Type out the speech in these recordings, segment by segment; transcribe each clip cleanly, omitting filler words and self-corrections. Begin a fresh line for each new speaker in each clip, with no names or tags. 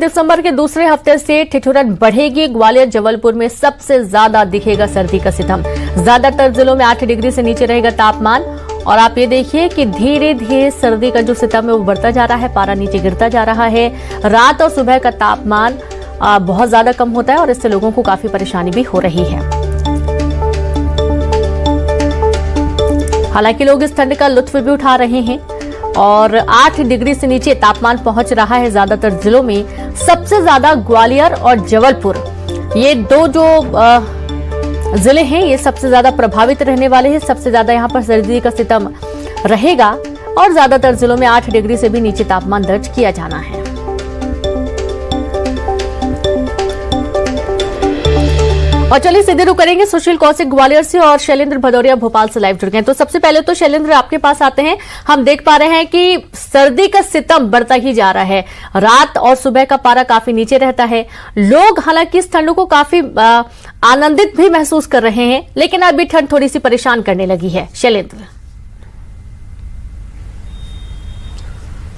दिसंबर के दूसरे हफ्ते से ठिठुरन बढ़ेगी। ग्वालियर जबलपुर में सबसे ज्यादा दिखेगा सर्दी का सितम। ज्यादातर जिलों में 8 डिग्री से नीचे रहेगा तापमान। और आप ये देखिए कि धीरे धीरे सर्दी का जो सितम है वो बढ़ता जा रहा है, पारा नीचे गिरता जा रहा है। रात और सुबह का तापमान बहुत ज्यादा कम होता है और इससे लोगों को काफी परेशानी भी हो रही है। हालांकि लोग इस ठंड का लुत्फ भी उठा रहे हैं और 8 डिग्री से नीचे तापमान पहुंच रहा है ज्यादातर जिलों में। सबसे ज्यादा ग्वालियर और जबलपुर, ये दो जो जिले हैं ये सबसे ज्यादा प्रभावित रहने वाले हैं। सबसे ज्यादा यहां पर सर्दी का सितम रहेगा और ज्यादातर जिलों में 8 डिग्री से भी नीचे तापमान दर्ज किया जाना है। और चलिए सीधे रुक करेंगे सुशील कौशिक ग्वालियर से और शैलेंद्र भदौरिया भोपाल से लाइव जुड़ गए हैं। तो सबसे पहले तो शैलेंद्र आपके पास आते हैं। हम देख पा रहे हैं कि सर्दी का सितम बढ़ता ही जा रहा है। रात और सुबह का पारा काफी नीचे रहता है। लोग हालांकि इस ठंड को काफी आनंदित भी महसूस कर रहे हैं, लेकिन अभी ठंड थोड़ी सी परेशान करने लगी है। शैलेंद्र।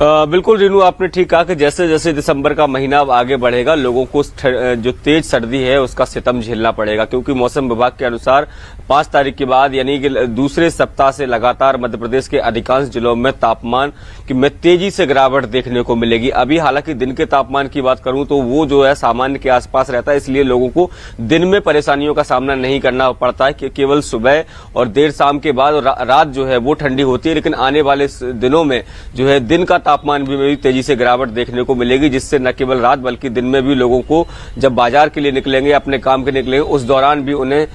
बिल्कुल रीनू, आपने ठीक कहा कि जैसे जैसे दिसंबर का महीना आगे बढ़ेगा लोगों को जो तेज सर्दी है उसका सितम झेलना पड़ेगा, क्योंकि मौसम विभाग के अनुसार 5 तारीख के बाद यानी कि दूसरे सप्ताह से लगातार मध्य प्रदेश के अधिकांश जिलों में तापमान में तेजी से गिरावट देखने को मिलेगी। अभी हालांकि दिन के तापमान की बात करूं तो वो जो है सामान्य के आसपास रहता है, इसलिए लोगों को दिन में परेशानियों का सामना नहीं करना पड़ता है कि केवल सुबह और देर शाम के बाद रात जो है वो ठंडी होती है। लेकिन आने वाले दिनों में जो है दिन का तापमान भी तेजी से गिरावट देखने को मिलेगी, जिससे न केवल रात बल्कि दिन में भी लोगों को जब बाजार के लिए निकलेंगे, अपने काम के निकलेंगे, उस दौरान भी उन्हें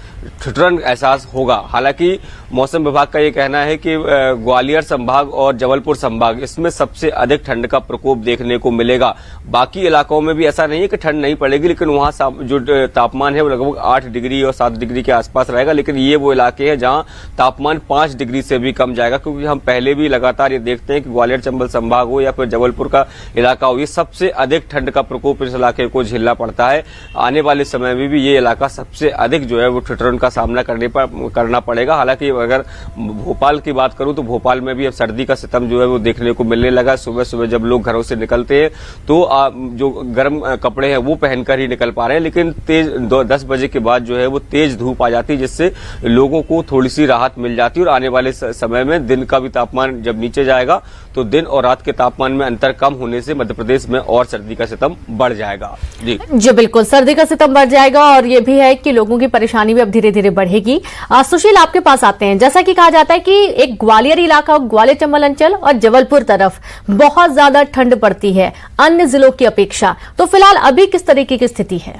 ठिठुरन एहसास होगा। हालांकि मौसम विभाग का ये कहना है कि ग्वालियर संभाग और जबलपुर संभाग इसमें सबसे अधिक ठंड का प्रकोप देखने को मिलेगा। बाकी इलाकों में भी ऐसा नहीं है कि ठंड नहीं पड़ेगी, लेकिन वहां जो तापमान है वो लगभग 8 डिग्री और 7 डिग्री के आसपास रहेगा। लेकिन ये वो इलाके हैं जहां तापमान 5 डिग्री से भी कम जाएगा, क्योंकि हम पहले भी लगातार ये देखते हैं कि ग्वालियर चंबल संभाग हो या फिर जबलपुर का इलाका हो, ये सबसे अधिक ठंड का प्रकोप इस इलाके को झेलना पड़ता है। आने वाले समय में भी ये इलाका सबसे अधिक जो है वो ठिठुरन का सामना करना पड़ेगा। हालांकि अगर भोपाल की बात करूं तो भोपाल में भी अब सर्दी का सितम जो है वो देखने को मिलने लगा। सुबह सुबह जब लोग घरों से निकलते हैं तो जो गर्म कपड़े हैं वो पहनकर ही निकल पा रहे हैं, लेकिन तेज 10 बजे के बाद जो है वो तेज धूप आ जाती है, जिससे लोगों को थोड़ी सी राहत मिल जाती है। और आने वाले समय में दिन का भी तापमान जब नीचे जाएगा तो दिन और रात के तापमान में अंतर कम होने से मध्य प्रदेश में और सर्दी का सितम बढ़ जाएगा।
जी बिल्कुल, सर्दी का सितम बढ़ जाएगा और ये भी है कि लोगों की परेशानी भी अब धीरे धीरे बढ़ेगी। सुशील आपके पास आते हैं। जैसा कि कहा जाता है कि एक ग्वालियर इलाका, ग्वालियर चंबल अंचल और जबलपुर तरफ बहुत ज्यादा ठंड पड़ती है अन्य जिलों की अपेक्षा। तो फिलहाल अभी किस तरीके की स्थिति है?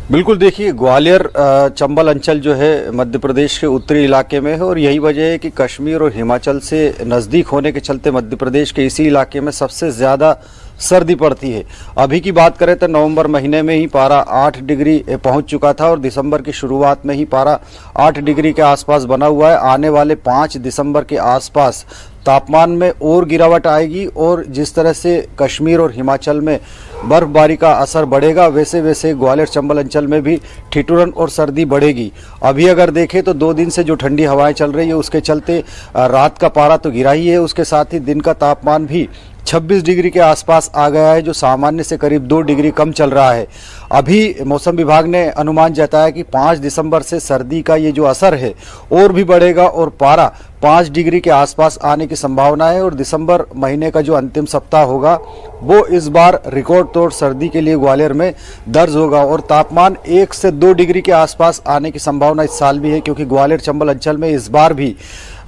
बिल्कुल, देखिए ग्वालियर चंबल अंचल जो है मध्य प्रदेश के उत्तरी इलाके में है और यही वजह है कि कश्मीर और हिमाचल से नज़दीक होने के चलते मध्य प्रदेश के इसी इलाके में सबसे ज़्यादा सर्दी पड़ती है। अभी की बात करें तो नवंबर महीने में ही पारा 8 डिग्री पहुंच चुका था और दिसंबर की शुरुआत में ही पारा 8 डिग्री के आसपास बना हुआ है। आने वाले 5 दिसंबर के आसपास तापमान में और गिरावट आएगी और जिस तरह से कश्मीर और हिमाचल में बर्फबारी का असर बढ़ेगा, वैसे वैसे ग्वालियर चंबल अंचल में भी ठिठुरन और सर्दी बढ़ेगी। अभी अगर देखें तो 2 दिन से जो ठंडी हवाएं चल रही है उसके चलते रात का पारा तो गिरा ही है, उसके साथ ही दिन का तापमान भी 26 डिग्री के आसपास आ गया है, जो सामान्य से करीब 2 डिग्री कम चल रहा है। अभी मौसम विभाग ने अनुमान जताया कि 5 दिसंबर से सर्दी का ये जो असर है और भी बढ़ेगा और पारा 5 डिग्री के आसपास आने की संभावना है। और दिसंबर महीने का जो अंतिम सप्ताह होगा वो इस बार रिकॉर्ड तोड़ सर्दी के लिए ग्वालियर में दर्ज होगा और तापमान 1 से 2 डिग्री के आसपास आने की संभावना इस साल भी है, क्योंकि ग्वालियर चंबल अंचल में इस बार भी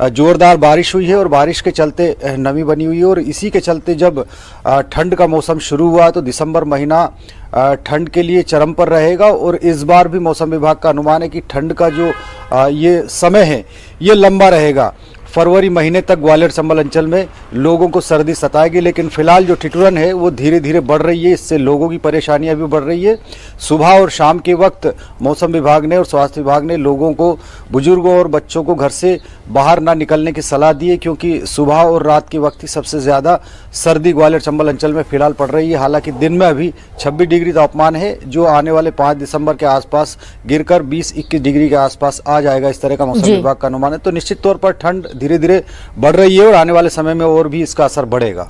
जोरदार बारिश हुई है और बारिश के चलते नमी बनी हुई है। और इसी के चलते जब ठंड का मौसम शुरू हुआ तो दिसंबर महीना ठंड के लिए चरम पर रहेगा और इस बार भी मौसम विभाग का अनुमान है कि ठंड का जो ये समय है ये लंबा रहेगा। फरवरी महीने तक ग्वालियर चंबल अंचल में लोगों को सर्दी सताएगी, लेकिन फिलहाल जो ठिठुरन है वो धीरे धीरे बढ़ रही है, इससे लोगों की परेशानियां भी बढ़ रही है। सुबह और शाम के वक्त मौसम विभाग ने और स्वास्थ्य विभाग ने लोगों को, बुजुर्गों और बच्चों को घर से बाहर ना निकलने की सलाह दी है, क्योंकि सुबह और रात के वक्त ही सबसे ज़्यादा सर्दी ग्वालियर चंबल अंचल में फिलहाल पड़ रही है। हालांकि दिन में अभी 26 डिग्री तापमान है, जो आने वाले 5 दिसंबर के आसपास गिरकर 20-21 डिग्री के आसपास आ जाएगा, इस तरह का मौसम विभाग का अनुमान है। तो निश्चित तौर पर ठंड धीरे धीरे बढ़ रही है और आने वाले समय में और भी इसका असर बढ़ेगा।